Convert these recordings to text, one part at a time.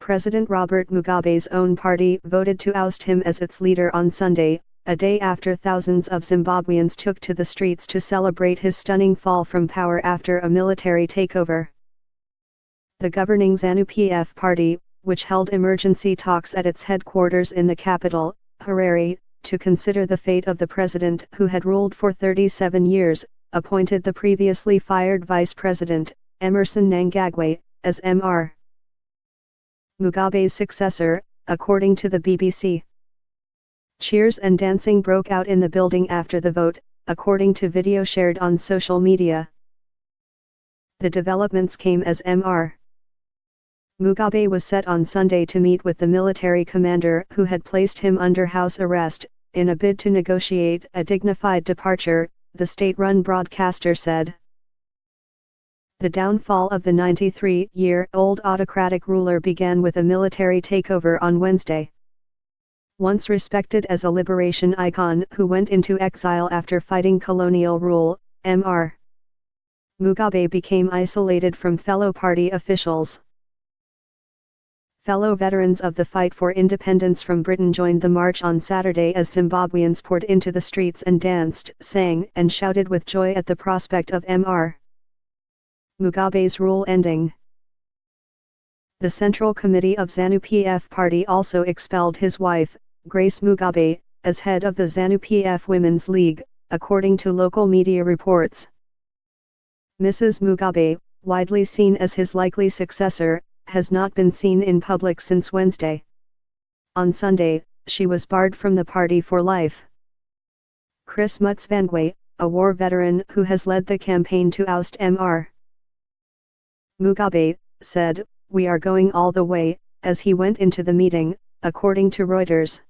President Robert Mugabe's own party voted to oust him as its leader on Sunday, a day after thousands of Zimbabweans took to the streets to celebrate his stunning fall from power after a military takeover. The governing ZANU-PF party, which held emergency talks at its headquarters in the capital, Harare, to consider the fate of the president who had ruled for 37 years, appointed the previously fired vice president, Emmerson Mnangagwa, as Mr. Mugabe's successor, according to the BBC. Cheers and dancing broke out in the building after the vote, according to video shared on social media. The developments came as Mr. Mugabe was set on Sunday to meet with the military commander who had placed him under house arrest, in a bid to negotiate a dignified departure, the state-run broadcaster said. The downfall of the 93-year-old autocratic ruler began with a military takeover on Wednesday. Once respected as a liberation icon who went into exile after fighting colonial rule, Mr. Mugabe became isolated from fellow party officials. Fellow veterans of the fight for independence from Britain joined the march on Saturday as Zimbabweans poured into the streets and danced, sang and shouted with joy at the prospect of Mr. Mugabe's rule ending. The Central Committee of ZANU-PF party also expelled his wife, Grace Mugabe, as head of the ZANU-PF Women's League, according to local media reports. Mrs. Mugabe, widely seen as his likely successor, has not been seen in public since Wednesday. On Sunday, she was barred from the party for life. Chris Mutsvangwa, a war veteran who has led the campaign to oust Mr. Mugabe, said, "We are going all the way," as he went into the meeting, according to Reuters.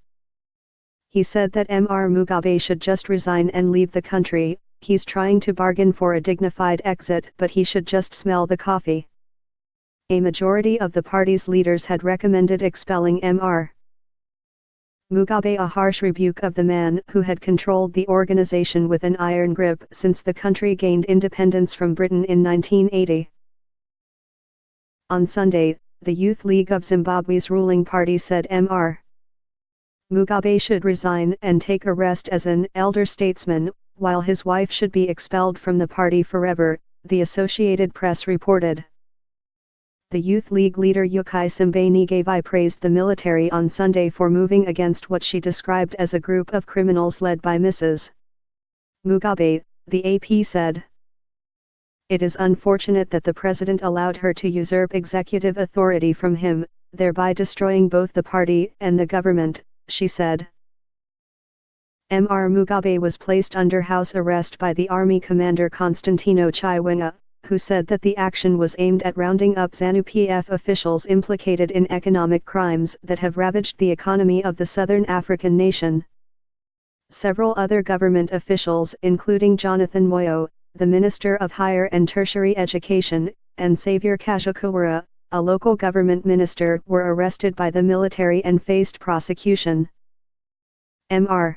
He said that Mr. Mugabe should just resign and leave the country. He's trying to bargain for a dignified exit, but he should just smell the coffee. A majority of the party's leaders had recommended expelling Mr. Mugabe, a harsh rebuke of the man who had controlled the organization with an iron grip since the country gained independence from Britain in 1980. On Sunday, the Youth League of Zimbabwe's ruling party said Mr. Mugabe should resign and take a rest as an elder statesman, while his wife should be expelled from the party forever, the Associated Press reported. The Youth League leader Yukai Simbanigavai praised the military on Sunday for moving against what she described as a group of criminals led by Mrs. Mugabe, the AP said. It is unfortunate that the president allowed her to usurp executive authority from him, thereby destroying both the party and the government, she said. Mr. Mugabe was placed under house arrest by the army commander Constantino Chiwenga, who said that the action was aimed at rounding up ZANU-PF officials implicated in economic crimes that have ravaged the economy of the southern African nation. Several other government officials, including Jonathan Moyo, the Minister of Higher and Tertiary Education, and Xavier Kajikawura, a local government minister, were arrested by the military and faced prosecution. Mr.